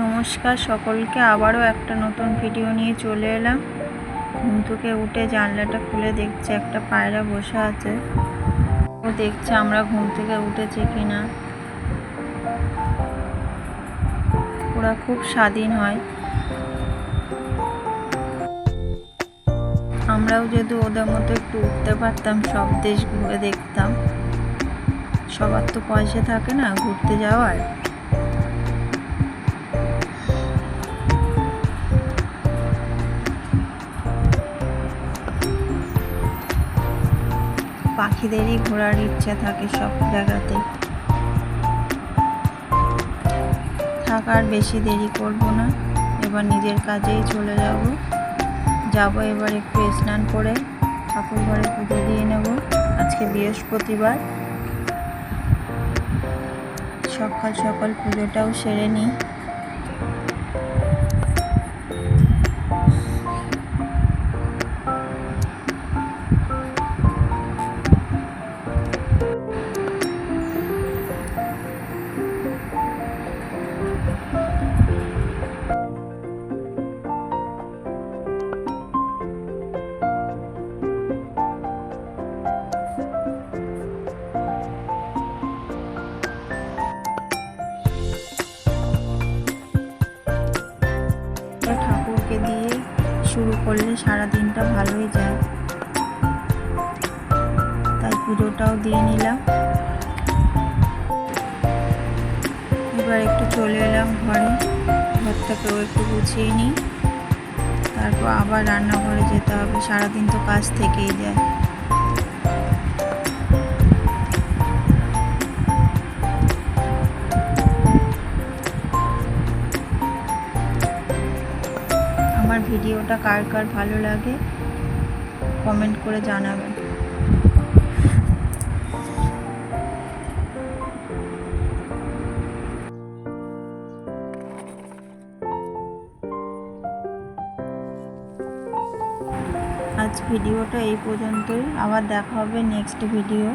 নমস্কার সকলকে, আবারও একটা নতুন ভিডিও নিয়ে চলে এলাম। ঘুম থেকে উঠে জানলাটা খুলে দেখছে একটা পায়রা বসে আছে। ও দেখছে আমরা ঘুম থেকে উঠেছি কিনা। ওরা খুব স্বাধীন হয়। আমরাও যদি ওদের মতো একটু উঠতে পারতাম, সব দেশ ঘুরে দেখতাম। সবার তো পয়সা থাকে না ঘুরতে যাওয়ার। পাখিদেরই ঘোরার ইচ্ছা থাকে সব জায়গাতে। থাকার বেশি দেরি করব না, এবার নিজের কাজেই চলে যাব। এবার একটু স্নান করে ঠাকুর ঘরে পুজো দিয়ে নেব। আজকে বৃহস্পতিবার, সকাল সকাল পুজোটাও সেরে নিই। ঠাকুরকে দিয়ে শুরু করলে সারা দিনটা ভালোই যায়, তাই পুজোটাও দিয়ে নিলাম। এবার একটু চলে এলাম ঘরটাকেও একটু গুছিয়ে নিই, তারপর আবার রান্নাঘরে যেতে হবে। সারাদিন তো কাজ থেকেই যায়। আমার ভিডিওটা কার কার ভালো লাগে কমেন্ট করে জানাবেন। আজ ভিডিওটা এই পর্যন্তই, আবার দেখা হবে নেক্সট ভিডিও।